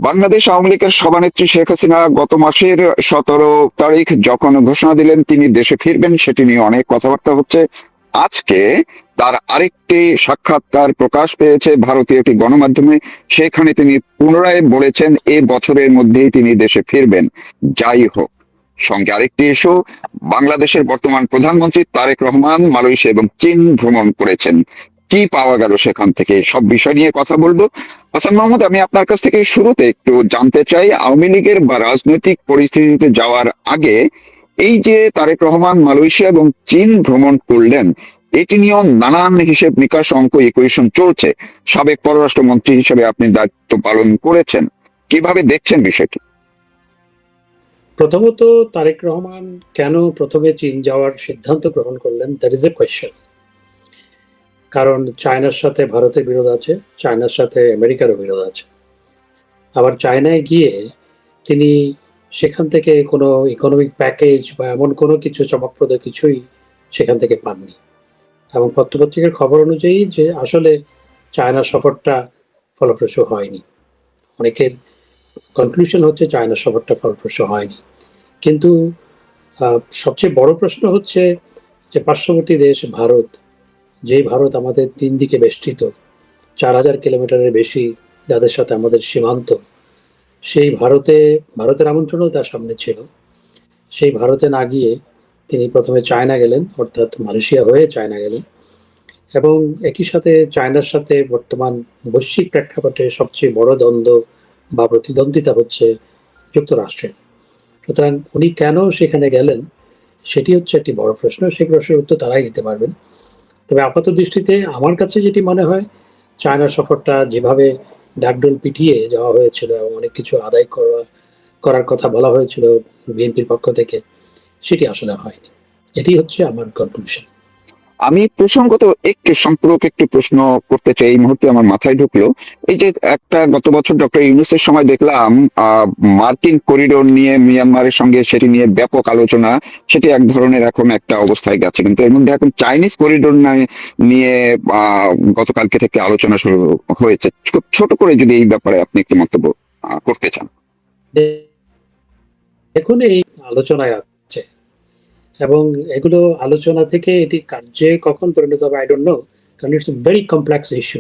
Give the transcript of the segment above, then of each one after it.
বাংলাদেশ আওয়ামী লীগের সভানেত্রী শেখ হাসিনা গত মাসের 17 তারিখ যখন ঘোষণা দিলেন তিনি দেশে ফিরবেন, সেটি নিয়ে অনেক কথাবার্তা হচ্ছে। আজকে তার আরেকটি সাক্ষাৎকার প্রকাশ পেয়েছে ভারতীয় একটি গণমাধ্যমে। সেখানে তিনি পুনরায় বলেছেন এ বছরের মধ্যেই তিনি দেশে ফিরবেন। যাই হোক, সঙ্গে আরেকটি ইস্যু, বাংলাদেশের বর্তমান প্রধানমন্ত্রী তারেক রহমান মালয়েশিয়া এবং চীন ভ্রমণ করেছেন। কি পাওয়া গেল সেখান থেকে, সব বিষয় নিয়ে কথা বলবো। হাসান মাহমুদ, আমি আপনার কাছ থেকে শুরুতে একটু জানতে চাই, আওয়ামী লীগের বা রাজনৈতিক পরিস্থিতিতে যাওয়ার আগে এই যে তারেক রহমান মালয়েশিয়া এবং চীন ভ্রমণ করলেন, এটি নিয়েও নানান হিসেব নিকাশ, অঙ্ক ইকুয়েশন চলছে। সাবেক পররাষ্ট্রমন্ত্রী হিসেবে আপনি দায়িত্ব পালন করেছেন, কিভাবে দেখছেন বিষয়টি? প্রথমত, তারেক রহমান কেন প্রথমে চীন যাওয়ার সিদ্ধান্ত গ্রহণ করলেন, দ্যাট ইজ এ কোয়েশ্চেন। কারণ চায়নার সাথে ভারতের বিরোধ আছে, চায়নার সাথে আমেরিকারও বিরোধ আছে। আবার চায়নায় গিয়ে তিনি সেখান থেকে কোনো ইকোনমিক প্যাকেজ বা এমন কোনো কিছু চমকপ্রদ কিছুই সেখান থেকে পাননি। এবং পত্রপত্রিকার খবর অনুযায়ী যে আসলে চায়না সফরটা ফলপ্রসূ হয়নি। অনেকের কনক্লুশন হচ্ছে চায়না সফরটা ফলপ্রসূ হয়নি। কিন্তু সবচেয়ে বড় প্রশ্ন হচ্ছে যে পার্শ্ববর্তী দেশ ভারত, যেই ভারত আমাদের ৩ দিকে বেষ্টিত, ৪,০০০ কিলোমিটারের বেশি যাদের সাথে আমাদের সীমান্ত, সেই ভারতের আমন্ত্রণও তার সামনে ছিল। সেই ভারতে না গিয়ে তিনি প্রথমে চায়না গেলেন, অর্থাৎ মালয়েশিয়া হয়ে চায়না গেলেন। এবং একই সাথে চায়নার সাথে বর্তমান বৈশ্বিক প্রেক্ষাপটে সবচেয়ে বড় দ্বন্দ্ব বা প্রতিদ্বন্দ্বিতা হচ্ছে যুক্তরাষ্ট্রের। সুতরাং উনি কেন সেখানে গেলেন, সেটি হচ্ছে একটি বড় প্রশ্ন। সেই প্রশ্নের উত্তর তারাই দিতে পারবেন। তবে আপাত দৃষ্টিতে আমার কাছে যেটি মনে হয়, চায়না সফরটা যেভাবে ডাকডোল পিটিয়ে যাওয়া হয়েছিল এবং অনেক কিছু আদায় করার কথা বলা হয়েছিল বিএনপির পক্ষ থেকে, সেটি আসলে হয়নি। এটি হচ্ছে আমার কনক্লুশন। আমি প্রসঙ্গত একটু সম্পূরক একটু প্রশ্ন করতে চাই, এই মুহূর্তে আমার মাথায় ঢুকলো। এই যে একটা গত বছর ডক্টর ইউনূসের সময় দেখলাম মার্কিন করিডোর নিয়ে মিয়ানমারের সঙ্গে সেটি নিয়ে ব্যাপক আলোচনা, সেটি এক ধরনের এখন একটা অবস্থায় গেছে। কিন্তু এর মধ্যে এখন চাইনিজ করিডোর নিয়ে গতকালকে থেকে আলোচনা শুরু হয়েছে। খুব ছোট করে যদি এই ব্যাপারে আপনি একটু মন্তব্য করতে চান। দেখুন, এই আলোচনায় আছে এবং এগুলো আলোচনা থেকে এটি কার্যে কখন পরিণত হবে আই ডোন্ট নো, কারণ it's a very complex issue.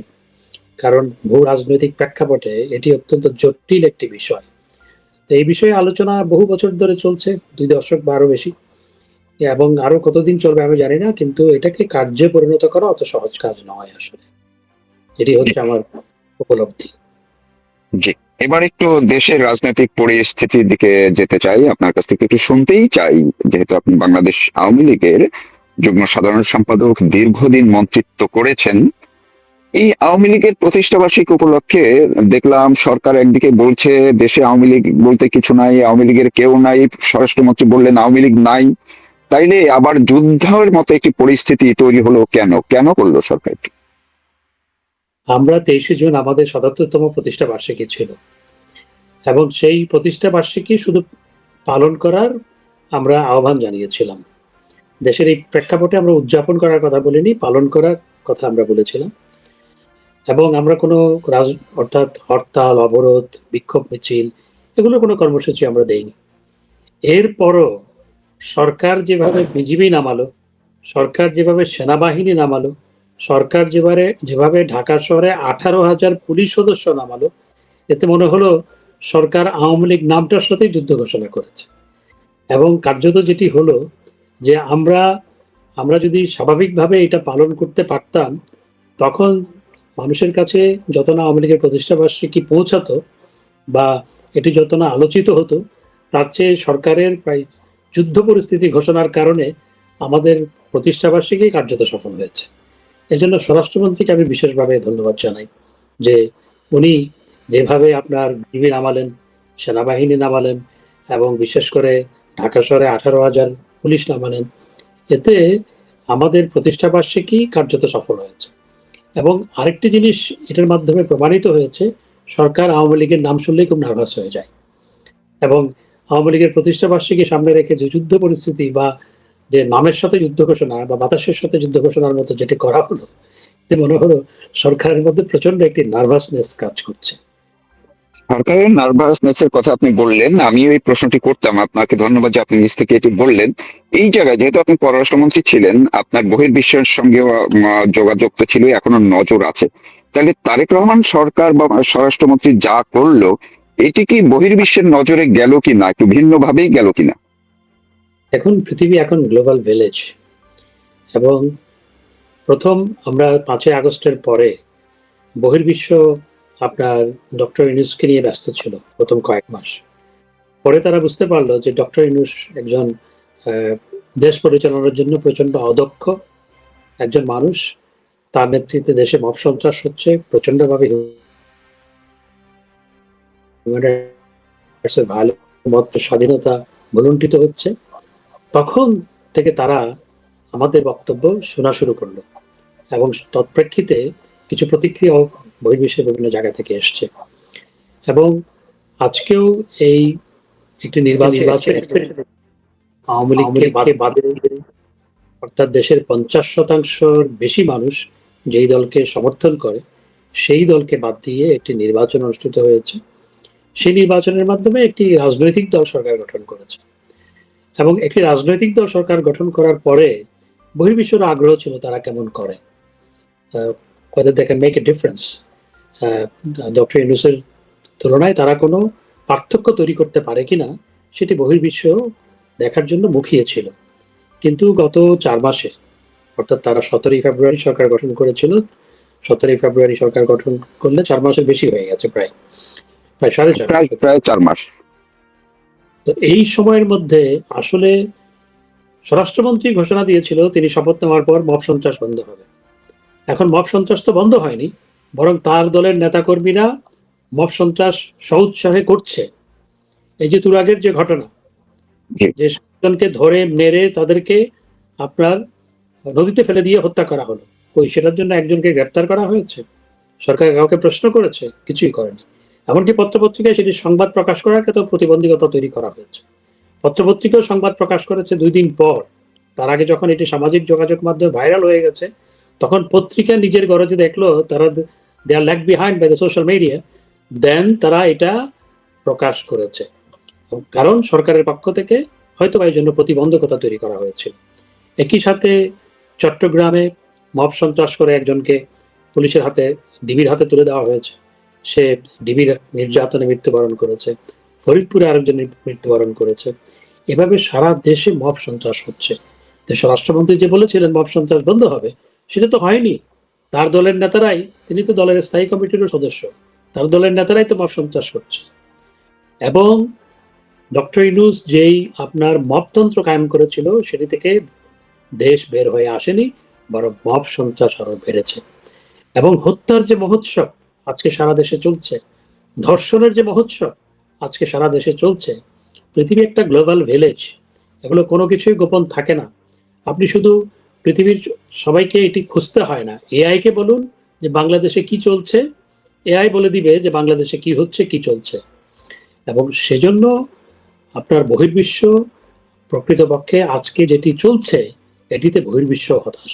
কারণ ভূ রাজনৈতিক প্রেক্ষাপটে এটি অত্যন্ত জটিল একটি বিষয়। তো এই বিষয়ে আলোচনা বহু বছর ধরে চলছে, ২ দশক বা আরো বেশি, এবং আরো কতদিন চলবে আমি জানি না। কিন্তু এটাকে কার্যে পরিণত করা অত সহজ কাজ নয় আসলে। এটি হচ্ছে আমার উপলব্ধি। জি, এবার একটু দেশের রাজনৈতিক পরিস্থিতির দিকে যেতে চাই, আপনার কাছ থেকে একটু শুনতেই চাই। যেহেতু আপনি বাংলাদেশ আওয়ামী লীগের যুগ্ম সাধারণ সম্পাদক, দীর্ঘদিন মন্ত্রিত্ব করেছেন, এই আওয়ামী লীগের প্রতিষ্ঠা বার্ষিকী উপলক্ষে দেখলাম সরকার একদিকে বলছে দেশে আওয়ামী লীগ বলতে কিছু নাই, আওয়ামী লীগের কেউ নাই, স্বরাষ্ট্রমন্ত্রী বললেন আওয়ামী লীগ নাই। তাইলে আবার যুদ্ধের মতো একটি পরিস্থিতি তৈরি হলো কেন? কেন করলো সরকার? আমরা ২৩শে জুন আমাদের ৭৭তম প্রতিষ্ঠা বার্ষিকী ছিল এবং সেই প্রতিষ্ঠা বার্ষিকী শুধু পালন করার আমরা আহ্বান জানিয়েছিলাম। দেশের এই প্রেক্ষাপটে আমরা উদযাপন করার কথা বলিনি, পালন করার কথা আমরা বলেছিলাম। এবং আমরা কোনো অর্থাৎ হরতাল, অবরোধ, বিক্ষোভ মিছিল, এগুলো কোনো কর্মসূচি আমরা দেইনি। এরপরও সরকার যেভাবে বিজিবি নামালো, সরকার যেভাবে সেনাবাহিনী নামালো, সরকার যেভাবে ঢাকা শহরে ১৮,০০০ পুলিশ সদস্য নামালো, এতে মনে হলো সরকার আওয়ামী লীগ নামটার সাথেই যুদ্ধ ঘোষণা করেছে। এবং কার্যত যেটি হলো যে আমরা যদি স্বাভাবিকভাবে এটা পালন করতে পারতাম, তখন মানুষের কাছে যত না আওয়ামী লীগের প্রতিষ্ঠাবার্ষিকী পৌঁছাতো বা এটি যত না আলোচিত হতো, তার চেয়ে সরকারের প্রায় যুদ্ধ পরিস্থিতি ঘোষণার কারণে আমাদের প্রতিষ্ঠাবার্ষিকী কার্যত সফল হয়েছে। এজন্য স্বরাষ্ট্রমন্ত্রীকে আমি বিশেষভাবে ধন্যবাদ জানাই যে উনি যেভাবে আপনার বিবি নামালেন, সেনাবাহিনী নামালেন এবং বিশেষ করে ঢাকা শহরে ১৮,০০০ পুলিশ নামালেন, এতে আমাদের প্রতিষ্ঠাবার্ষিকী কার্যত সফল হয়েছে। এবং আরেকটি জিনিস এটার মাধ্যমে প্রমাণিত হয়েছে, সরকার আওয়ামী লীগের নাম শুনলেই খুব নার্ভাস হয়ে যায়। এবং আওয়ামী লীগের প্রতিষ্ঠা বার্ষিকী সামনে রেখে যে যুদ্ধ পরিস্থিতি বা যে নামের সাথে যুদ্ধ ঘোষণা বা বাতাসের সাথে যুদ্ধ ঘোষণার মতো যেটি করা হলো, এতে মনে হলো সরকারের মধ্যে প্রচন্ড একটি নার্ভাসনেস কাজ করছে। সরকারের নার্ভাসনেস এর কথা আপনি বললেন, আমি এই প্রশ্নটি করতাম আপনাকে, ধন্যবাদ যে আপনি নিজ থেকে এটি বললেন। এই জায়গায় যেহেতু আপনি পররাষ্ট্রমন্ত্রী ছিলেন, আপনার বহির্বিশ্বের সঙ্গে যোগাযোগ তো ছিল, এখনো নজর আছে, তাহলে তারেক রহমান সরকার বা স্বরাষ্ট্রমন্ত্রী যা করলো, এটি কি বহির্বিশ্বের নজরে গেল কিনা, একটু ভিন্ন ভাবেই গেল কিনা? এখন পৃথিবী এখন গ্লোবাল ভিলেজ, এবং প্রথম আমরা 5ই আগস্টের পরে বহির্বিশ্ব আপনার ডক্টর ইউনূসকে নিয়ে ব্যস্ত ছিল প্রথম কয়েক মাস। পরে তারা বুঝতে পারলো যে ডক্টর ইউনূস একজন দেশ পরিচালনার জন্য প্রচন্ড অদক্ষ একজন মানুষ। তার নেতৃত্বে দেশে মব সন্ত্রাস হচ্ছে, প্রচন্ডভাবে হিউম্যান রাইটসের মত স্বাধীনতা ভুলুণ্ঠিত হচ্ছে। তখন থেকে তারা আমাদের বক্তব্য শোনা শুরু করলো, এবং তৎপ্রেক্ষিতে কিছু প্রতিক্রিয়াও বহির্বিশ্বের বিভিন্ন জায়গা থেকে এসছে। এবং আজকেও এই একটি নির্বাচন আওয়ামী লীগকে বাদে, অর্থাৎ দেশের 50% বেশি মানুষ যেই দলকে সমর্থন করে সেই দলকে বাদ দিয়ে একটি নির্বাচন অনুষ্ঠিত হয়েছে। সেই নির্বাচনের মাধ্যমে একটি রাজনৈতিক দল সরকার গঠন করেছে, এবং একটি রাজনৈতিক দল সরকার গঠন করার পরে বহির্বিশ্বের আগ্রহ ছিল তারা কেমন করে, whether they can make a difference। Doctor ইউনূসের তুলনায় তারা কোনো পার্থক্য তৈরি করতে পারে কিনা সেটি বহির্বিশ্ব দেখার জন্য মুখিয়ে ছিল। কিন্তু গত 4 মাসে, অর্থাৎ তারা 17ই ফেব্রুয়ারি সরকার গঠন করেছিল, 17ই ফেব্রুয়ারি সরকার গঠন করলে 4 মাসের বেশি হয়ে গেছে, প্রায় প্রায় 4.5 মাস। প্রায় 4 মাস। তো এই সময়ের মধ্যে আসলে স্বরাষ্ট্রমন্ত্রী ঘোষণা দিয়েছিল তিনি শপথ নেওয়ার পর মব সন্ত্রাস বন্ধ হবে। এখন মব সন্ত্রাস তো বন্ধ হয়নি, বরং তার দলের নেতাকর্মীরা মব সন্ত্রাস সউৎসাহে করছে। এই যে তুরাগের যে ঘটনা, জি। যে জনকে ধরে মেরে তাদেরকে আপনার নদীতে ফেলে দিয়ে হত্যা করা হলো, ওই সেটার জন্য একজনকে গ্রেপ্তার করা হয়েছে? সরকার কাউকে প্রশ্ন করেছে? কিছুই করেনি। এমনকি পত্রপত্রিকায় সেটি সংবাদ প্রকাশ করার ক্ষেত্রে প্রতিবন্ধকতা তৈরি করা হয়েছে। পত্রপত্রিকাও সংবাদ প্রকাশ করেছে 2 দিন পর। তার আগে যখন এটি সামাজিক যোগাযোগ মাধ্যমে ভাইরাল হয়ে গেছে, তখন পত্রিকা নিজের গরজে দেখলো তারা they are lag behind by the social media, then তারা এটা প্রকাশ করেছে। কারণ সরকারের পক্ষ থেকে হয়তো এই জন্য প্রতিবন্ধকতা তৈরি করা হয়েছিল। একই সাথে চট্টগ্রামে মব সন্ত্রাস করে একজনকে পুলিশের হাতে, ডিবির হাতে তুলে দেওয়া হয়েছে, সে ডিবির নির্যাতনে মৃত্যুবরণ করেছে। ফরিদপুরে আরেকজন মৃত্যুবরণ করেছে। এভাবে সারা দেশে মব সন্ত্রাস হচ্ছে। দেশের রাষ্ট্রমন্ত্রী যে বলেছিলেন মব সন্ত্রাস বন্ধ হবে, সেটা তো হয়নি। তার দলের নেতারাই, তিনি তো দলের স্থায়ী কমিটিরও সদস্য, তার দলের নেতারাই তো মব সন্ত্রাস করছে। এবং ডক্টর ইউনূস যেই আপনার মবতন্ত্র কায়েম করেছিল, সেটি থেকে দেশ বের হয়ে আসেনি, বরং মব সন্ত্রাস আরো বেড়েছে। এবং হত্যার যে মহোৎসব আজকে সারা দেশে চলছে, ধর্ষণের যে মহোৎসব আজকে সারা দেশে চলছে, পৃথিবী একটা গ্লোবাল ভিলেজ, এগুলো কোনো কিছুই গোপন থাকে না। আপনি শুধু পৃথিবীর সবাইকে এটি খুঁজতে হয় না, এআই কে বলুন যে বাংলাদেশে কি চলছে, এআই বলে দিবে যে বাংলাদেশে কি হচ্ছে, কি চলছে। এবং সেজন্য আপনার বহির্বিশ্ব প্রকৃতপক্ষে আজকে যেটি চলছে এটিতে বহির্বিশ্ব হতাশ,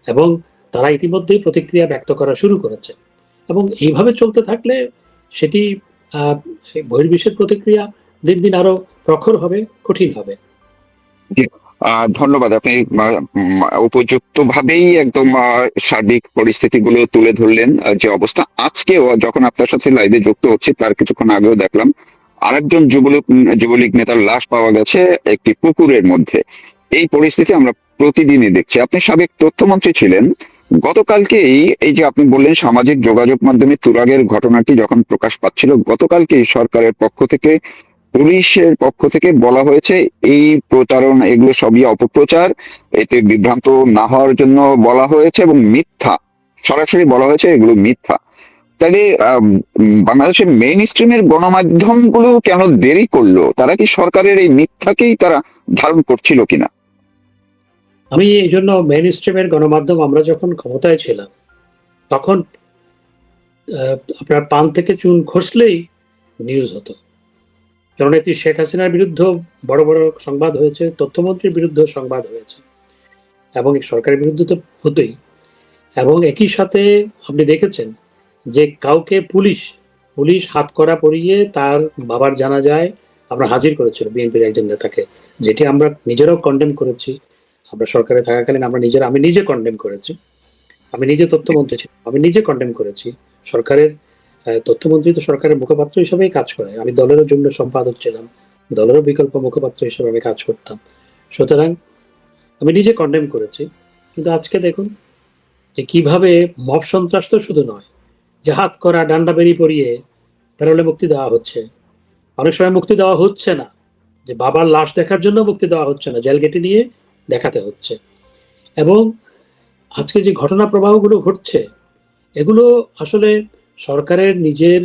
এবং তারা ইতিমধ্যেই প্রতিক্রিয়া ব্যক্ত করা শুরু করেছে। এবং এইভাবে চলতে থাকলে সেটি বহির্বিশ্বের প্রতিক্রিয়া দিন দিন আরো প্রখর হবে, কঠিন হবে। ধন্যবাদ, আপনি উপযুক্ত ভাবেই একদম সার্বিক পরিস্থিতিগুলো তুলে ধরলেন। যে অবস্থা আজকেও, যখন আপনার সাথে লাইভে যুক্ত হচ্ছে তার কিছুক্ষণ আগেও দেখলাম আরেকজন যুবলীগ নেতার লাশ পাওয়া গেছে একটি পুকুরের মধ্যে। এই পরিস্থিতি আমরা প্রতিদিনই দেখছি। আপনি সাবেক তথ্যমন্ত্রী ছিলেন, গতকালকেই এই যে আপনি বললেন সামাজিক যোগাযোগ মাধ্যমে তুরাগের ঘটনাটি যখন প্রকাশ পাচ্ছিল, গতকালকেই সরকারের পক্ষ থেকে, পুলিশের পক্ষ থেকে বলা হয়েছে এই প্রচারণা, এগুলো সবই অপপ্রচার, এতে বিভ্রান্ত না হওয়ার জন্য বলা হয়েছে, এবং মিথ্যা, সরাসরি বলা হয়েছে এগুলো মিথ্যা। তাহলে বাংলাদেশের মেইন স্ট্রিমের গণমাধ্যম গুলো কেন দেরি করলো? তারা কি সরকারের এই মিথ্যাকেই তারা ধারণ করছিল কিনা? আমি এই জন্য মেইন স্ট্রিমের গণমাধ্যম, আমরা যখন ক্ষমতায় ছিলাম তখন আপনার পান থেকে চুন খসলেই নিউজ হতো। জননেত্রী শেখ হাসিনার বিরুদ্ধে বড় বড় সংবাদ হয়েছে, তথ্যমন্ত্রীর বিরুদ্ধে সংবাদ হয়েছে, এবং সরকারের বিরুদ্ধে তো হতোই। এবং একই সাথে আপনি দেখেছেন যে কাউকে পুলিশ পুলিশ হাতকড়া পরিয়ে তার বাবার জানাজায় আমরা হাজির করেছিল বিএনপির একজন নেতাকে, যেটি আমরা নিজেরাও কন্ডেম করেছি। আমরা সরকারে থাকাকালীন আমি নিজে কন্ডেম করেছি। আমি নিজে তথ্যমন্ত্রী ছিলাম, আমি নিজে কন্ডেম করেছি। সরকারের তথ্যমন্ত্রী তো সরকারের মুখপাত্র হিসেবেই কাজ করে। আমি দলেরও যুগ্ম সম্পাদক ছিলাম, দলেরও বিকল্প মুখপাত্র হিসেবে আমি কাজ করতাম। সুতরাং আমি নিজে কন্ডেম করেছি। কিন্তু আজকে দেখুন যে কিভাবে মব সন্ত্রাস তো শুধু নয়, যে হাত করা ডান্ডা বেরি পরিয়ে পেরোলে মুক্তি দেওয়া হচ্ছে, অনেক সময় মুক্তি দেওয়া হচ্ছে না, যে বাবার লাশ দেখার জন্য মুক্তি দেওয়া হচ্ছে না, জেল গেটে নিয়ে দেখাতে হচ্ছে। এবং আজকে যে ঘটনা প্রবাহগুলো ঘটছে, এগুলো আসলে সরকারের নিজের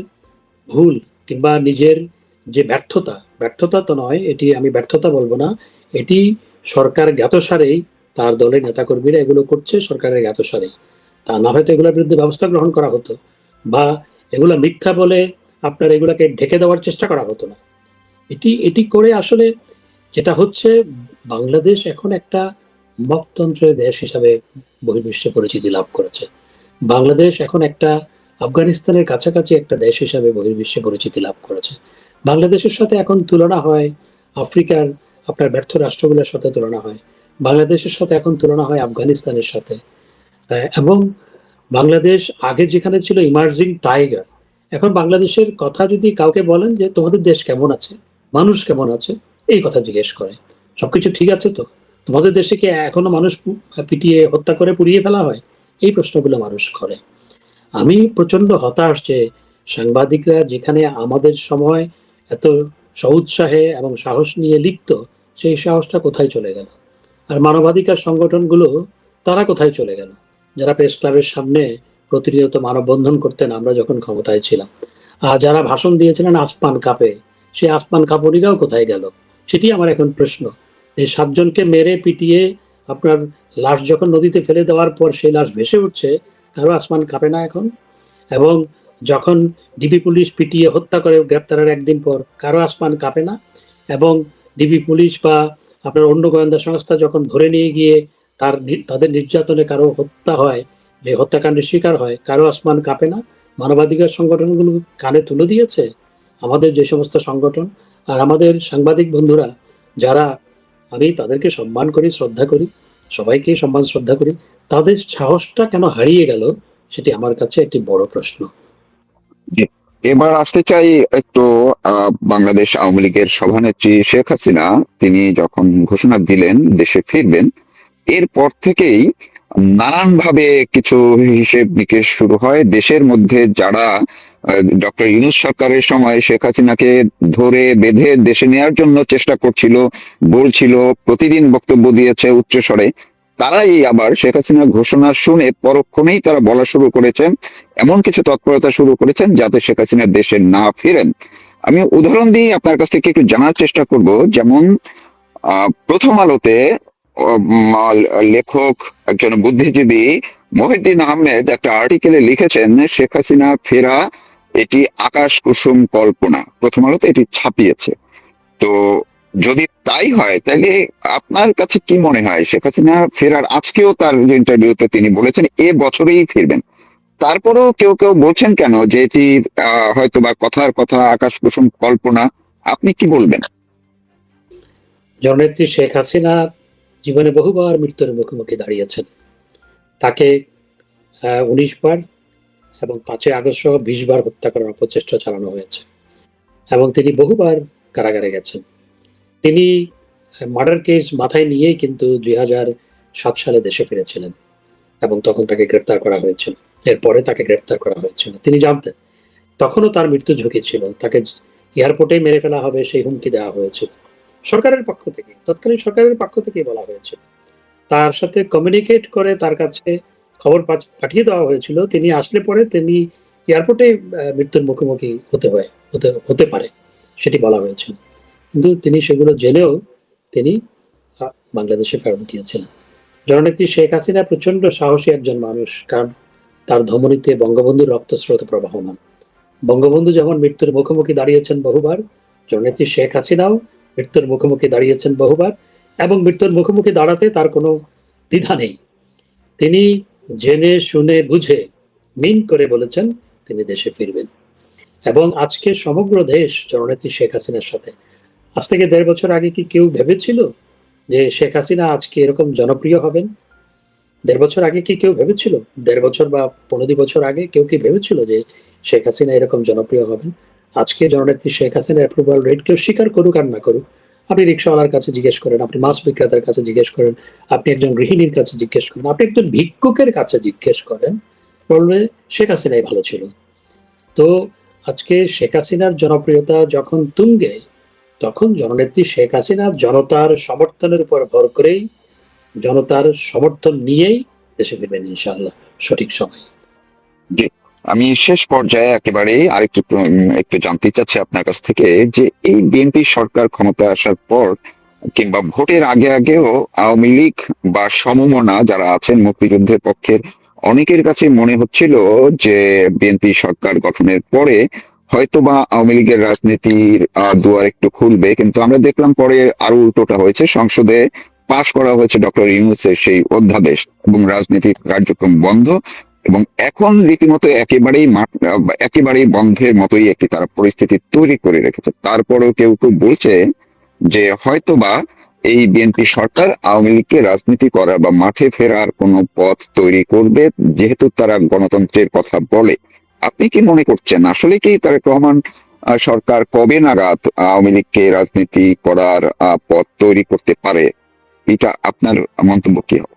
ভুল কিংবা নিজের যে ব্যর্থতা তো নয়, এটি আমি ব্যর্থতা বলবো না, এটি সরকার জ্ঞাতসারেই, তার দলের নেতাকর্মীরা এগুলো করছে সরকারের জ্ঞাতসারেই। তা না হয়তো এগুলোর বিরুদ্ধে ব্যবস্থা গ্রহণ করা হতো, বা এগুলো মিথ্যা বলে আপনার এগুলাকে ঢেকে দেওয়ার চেষ্টা করা হতো না। এটি এটি করে আসলে যেটা হচ্ছে, বাংলাদেশ এখন একটা মপতন্ত্রের দেশ হিসাবে বহির্বিশ্বে পরিচিতি লাভ করেছে। বাংলাদেশ এখন একটা আফগানিস্তানের কাছাকাছি একটা দেশ হিসাবে বহির্বিশ্বে পরিচিতি লাভ করেছে। বাংলাদেশের সাথে এখন তুলনা হয় আফ্রিকার আপনার ব্যর্থ রাষ্ট্রগুলোর সাথে তুলনা হয়, বাংলাদেশের সাথে এখন তুলনা হয় আফগানিস্তানের সাথে। এবং বাংলাদেশ আগে যেখানে ছিল ইমার্জিং টাইগার, এখন বাংলাদেশের কথা যদি কাউকে বলেন যে তোমাদের দেশ কেমন আছে, মানুষ কেমন আছে, এই কথা জিজ্ঞেস করে। সবকিছু ঠিক আছে তো? তোমাদের দেশে কি এখনো মানুষ পিটিয়ে হত্যা করে পুড়িয়ে ফেলা হয়? এই প্রশ্নগুলো মানুষ করে। আমি প্রচন্ড হতাশ যে সাংবাদিকরা যেখানে আমাদের সময় এত সউৎসাহে এবং সাহস নিয়ে লিখত, সেই সাহসটা কোথায় চলে গেল? আর মানবাধিকার সংগঠনগুলো, তারা কোথায় চলে গেল? যারা প্রেস ক্লাবের সামনে প্রতিনিয়ত মানববন্ধন করতেন আমরা যখন ক্ষমতায় ছিলাম, আর যারা ভাষণ দিয়েছিলেন আসমান কাঁপে, সেই আসমান কাঁপুনিরাও কোথায় গেল? সেটি আমার এখন প্রশ্ন। এই 7 জনকে মেরে পিটিয়ে আপনার লাশ যখন নদীতে ফেলে দেওয়ার পর সেই লাশ ভেসে উঠছে, কারো আসমান কাঁপে না এখন? এবং যখন ডিবি পুলিশ পিটিয়ে হত্যা করে গ্রেপ্তারের একদিন পর, কারো আসমান কাঁপে না? এবং ডিবি পুলিশ বা আপনার অন্য গোয়েন্দা সংস্থা যখন ধরে নিয়ে গিয়ে তাদের নির্যাতনে কারো হত্যা হয়, যে হত্যাকাণ্ডের শিকার হয়, কারো আসমান কাঁপে না? মানবাধিকার সংগঠনগুলো কানে তুলে দিয়েছে আমাদের যে সমস্ত সংগঠন। আর আমাদের সাংবাদিক বন্ধুরা যারা, আমি তাদেরকে সম্মান করি, শ্রদ্ধা করি, সবাইকেই সম্মান শ্রদ্ধা করি, তাদের সাহসটা কেন হারিয়ে গেল, সেটি আমার কাছে একটি বড় প্রশ্ন। জি। এবার আসতে চাই একটু বাংলাদেশ আওয়ামী লীগের সভানেত্রী শেখ হাসিনা, তিনি যখন ঘোষণা দিলেন দেশে ফিরবেন, এরপর থেকেই নানান ভাবে কিছু হিসেব নিকেশ শুরু হয় দেশের মধ্যে। যারা ডক্টর ইউনূস সরকারের সময় শেখ হাসিনাকে ধরে বেঁধে দেশে নেয়ার জন্য চেষ্টা করছিল, বলছিল, প্রতিদিন বক্তব্য দিয়েছে উচ্চস্বরে, তারাই আবার শেখ হাসিনার ঘোষণা শুনে পরক্ষণেই তারা বলা শুরু করেছেন, এমন কিছু তৎপরতা শুরু করেছেন যাতে শেখ হাসিনা দেশে না ফিরেন। আমি উদাহরণ দিয়ে আপনার কাছ থেকে একটু জানার চেষ্টা করব। যেমন প্রথম আলোতে লেখক, একজন বুদ্ধিজীবী মহিউদ্দিন আহমেদ একটা আর্টিকেলে লিখেছেন, শেখ হাসিনা ফেরা এটি আকাশ কুসুম কল্পনা। প্রথম আলোতে এটি ছাপিয়েছে। তো যদি তাই হয়, তাহলে আপনার কাছে কি মনে হয় শেখ হাসিনা ফেরার, আজকেও তার ইন্টারভিউতে তিনি বলেছেন এ বছরেই ফিরবেন, তারপরেও কেউ কেউ বলছেন কেন যে এটি হয়তো বা কথার কথা, আকাশ কুসুম কল্পনা? আপনি কি বলবেন? জননেত্রী শেখ হাসিনা জীবনে বহুবার মৃত্যুর মুখোমুখি দাঁড়িয়েছেন। তাকে 19 বার এবং 5ই আগস্ট সহ 20 বার হত্যা করার অপচেষ্টা চালানো হয়েছে, এবং তিনি বহুবার কারাগারে গেছেন। তিনি মার্ডার কেস মাথায় নিয়েই কিন্তু 2007 সালে দেশে ফিরেছিলেন, এবং তখন তাকে গ্রেপ্তার করা হয়েছিল। এরপরে তাকে গ্রেপ্তার করা হয়েছিল, তিনি জানতেন তখনও তার মৃত্যু ঝুঁকি ছিল, তাকে এয়ারপোর্টেই মেরে ফেলা হবে সেই হুমকি দেওয়া হয়েছিল সরকারের পক্ষ থেকে, তৎকালীন সরকারের পক্ষ থেকেই বলা হয়েছিল। তার সাথে কমিউনিকেট করে তার কাছে খবর পাঠিয়ে দেওয়া হয়েছিল, তিনি আসলে পরে তিনি এয়ারপোর্টে মৃত্যুর মুখোমুখি হতে পারে, সেটি বলা হয়েছিল। কিন্তু তিনি সেগুলো জেনেও তিনি বাংলাদেশে ফেরত গিয়েছিলেন। জননেত্রী শেখ হাসিনা প্রচন্ড সাহসী একজন মানুষ, কারণ তার ধমনীতে বঙ্গবন্ধুর রক্তস্রোত প্রবাহমান। বঙ্গবন্ধু যেমন মৃত্যুর মুখোমুখি দাঁড়িয়েছেন বহুবার, জননেত্রী শেখ হাসিনাও মৃত্যুর মুখোমুখি দাঁড়িয়েছেন বহুবার, এবং মৃত্যুর মুখোমুখি দাঁড়াতে তার কোনো দ্বিধা নেই। তিনি জেনে শুনে বুঝে মিন করে বলেছেন তিনি দেশে ফিরবেন। এবং আজকে সমগ্র দেশ জননেত্রী শেখ হাসিনার সাথে। আজ থেকে ১.৫ বছর আগে কি কেউ ভেবেছিল যে শেখ হাসিনা আজকে এরকম জনপ্রিয় হবেন? ১.৫ বছর আগে কি কেউ ভেবেছিল? ১.৫ বছর বা ১৫ বছর আগে কেউ কি ভেবেছিল যে শেখ হাসিনা এরকম জনপ্রিয় হবেন? আজকে জননেত্রী শেখ হাসিনার অ্যাপ্রুভাল রেট কেউ স্বীকার করুক আর না করুক, আপনি রিক্সাওয়ালার কাছে জিজ্ঞেস করেন, আপনি মাছ বিক্রেতার কাছে জিজ্ঞেস করেন, আপনি একজন গৃহিণীর কাছে জিজ্ঞেস করেন, আপনি একজন ভিক্ষুকের কাছে জিজ্ঞেস করেন, বলবে শেখ হাসিনাই ভালো ছিল। তো আজকে শেখ হাসিনার জনপ্রিয়তা যখন তুঙ্গে, তখন জননেত্রী শেখ হাসিনা জনতার সমর্থনের উপর ভর করেই, জনতার সমর্থন নিয়েই দেশে ফিরবেন ইনশাআল্লাহ সঠিক সময়ে। জি, আমি শেষ পর্যায়ে একেবারে একটু জানতে চাচ্ছি আপনার কাছ থেকে যে এই বিএনপি সরকার ক্ষমতায় আসার পর কিংবা ভোটের আগে আগেও আওয়ামী লীগ বা সমমনা যারা আছেন মুক্তিযুদ্ধের পক্ষের অনেকের কাছে মনে হচ্ছিল যে বিএনপি সরকার গঠনের পরে হয়তোবা আওয়ামী লীগের রাজনীতির দুয়ার একটু খুলবে, কিন্তু আমরা দেখলাম পরে আরো উল্টোটা হয়েছে। সংসদে পাশ করা হয়েছে ডক্টর ইউনূসের সেই অধ্যাদেশ এবং রাজনৈতিক কার্যক্রম বন্ধ, এবং এখন রীতিমতো একেবারেই বন্ধের মতোই একটি তারা পরিস্থিতি তৈরি করে রেখেছে। তারপরেও কেউ কেউ বলছে যে হয়তোবা এই বিএনপি সরকার আওয়ামী লীগকে রাজনীতি করার বা মাঠে ফেরার কোনো পথ তৈরি করবে, যেহেতু তারা গণতন্ত্রের কথা বলে। আপনি কি মনে করছেন আসলে কি তারেক রহমান সরকার কবে নাগাদ আওয়ামী লীগকে রাজনীতি করার পথ তৈরি করতে পারে? এটা আপনার মন্তব্য কি হবে?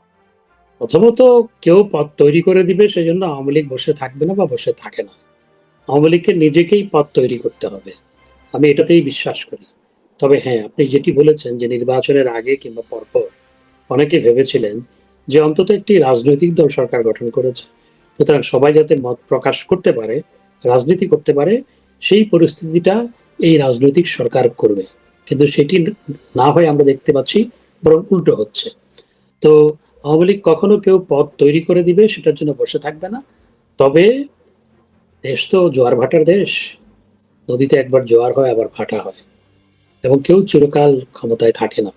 প্রথমত, কেউ পথ তৈরি করে দিবে সেজন্য আওয়ামী লীগ বসে থাকবে না বা বসে থাকে না। আওয়ামী লীগকে নিজেকেই পথ তৈরি করতে হবে, আমি এটাতেই বিশ্বাস করি। তবে হ্যাঁ, আপনি যেটি বলেছেন যে নির্বাচনের আগে কিংবা পরপর অনেকে ভেবেছিলেন যে অন্তত একটি রাজনৈতিক দল সরকার গঠন করেছে, সুতরাং সবাই যাতে মত প্রকাশ করতে পারে, রাজনীতি করতে পারে, সেই পরিস্থিতিটা এই রাজনৈতিক সরকার করবে। কিন্তু সেটি না হয় আমরা দেখতে পাচ্ছি বরং উল্টো হচ্ছে। তো আওয়ামী লীগ কখনো কেউ পথ তৈরি করে দিবে সেটার জন্য বসে থাকবে না। তবে দেশ তো জোয়ার ভাটার দেশ, নদীতে একবার জোয়ার হয় আবার ভাটা হয়, এবং কেউ চিরকাল ক্ষমতায় থাকে না।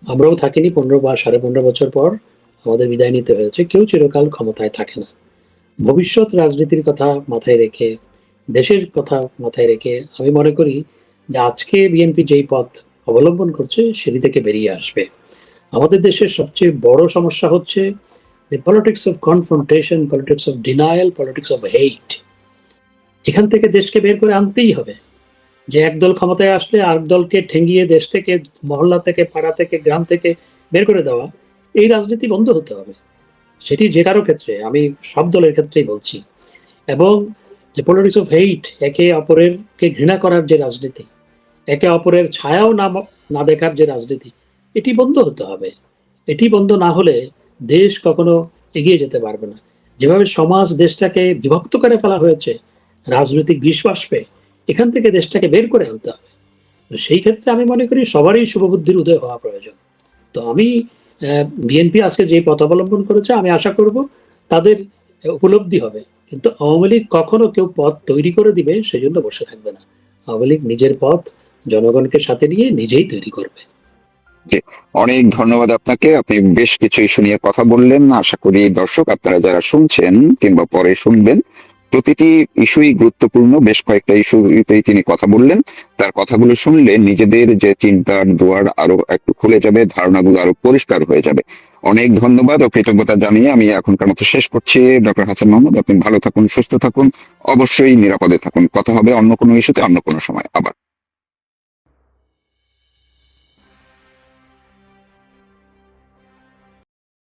আমরাও থাকিনি, ১৫ বা ১৫.৫ বছর পর আমাদের বিদায় নিতে হয়েছে। কেউ চিরকাল ক্ষমতায় থাকে না। ভবিষ্যৎ রাজনীতির কথা মাথায় রেখে, দেশের কথা মাথায় রেখে আমি মনে করি যে আজকে বিএনপি যেই পথ অবলম্বন করছে সেটি থেকে বেরিয়ে আসবে। আমাদের দেশের সবচেয়ে বড় সমস্যা হচ্ছে the politics of confrontation, politics of denial, politics of hate। এখান থেকে দেশকে বের করে আনতেই হবে। যে একদল ক্ষমতায় আসলে আরেক দলকে ঠেঙ্গিয়ে দেশ থেকে, মহল্লা থেকে, পাড়া থেকে, গ্রাম থেকে বের করে দেওয়া, এই রাজনীতি বন্ধ হতে হবে। সেটি যে কারো ক্ষেত্রে, আমি সব দলের ক্ষেত্রেই বলছি। এবং যে পলিটিক্স অফ হেইট, একে অপরেরকে ঘৃণা করার যে রাজনীতি, একে অপরের ছায়াও না দেখার যে রাজনীতি, এটি বন্ধ হতে হবে। এটি বন্ধ না হলে দেশ কখনো এগিয়ে যেতে পারবে না। যেভাবে সমাজ দেশটাকে বিভক্ত করে ফেলা হয়েছে রাজনৈতিক বিশ্বাসে, এখান থেকে দেশটাকে বের করে আনতে হবে। তো সেই ক্ষেত্রে আমি মনে করি সবারই শুভবুদ্ধির উদয় হওয়া প্রয়োজন। তো আমি বিএনপি আজকে যে পথ অবলম্বন করেছে, আমি আশা করব তাদের উপলব্ধি হবে। কিন্তু আওয়ামী লীগ কখনো কেউ পথ তৈরি করে দিবে সেজন্য বসে থাকবে না। আওয়ামী লীগ নিজের পথ জনগণকে সাথে নিয়ে নিজেই তৈরি করবে। জি, অনেক ধন্যবাদ আপনাকে। আপনি বেশ কিছু ইস্যু নিয়ে কথা বললেন। আশা করি দর্শক আপনারা যারা শুনছেন কিংবা পরে শুনবেন, প্রতিটি ইস্যুই গুরুত্বপূর্ণ। বেশ কয়েকটা ইস্যুতেই তিনি কথা বললেন। তার কথাগুলো শুনলে নিজেদের যে চিন্তার দুয়ার আরো একটু খুলে যাবে, ধারণাগুলো আরো পরিষ্কার হয়ে যাবে। অনেক ধন্যবাদ ও কৃতজ্ঞতা জানিয়ে আমি এখনকার মতো শেষ করছি। ডক্টর হাসান মাহমুদ, আপনি ভালো থাকুন, সুস্থ থাকুন, অবশ্যই নিরাপদে থাকুন। কথা হবে অন্য কোনো ইস্যুতে অন্য কোনো সময় আবার।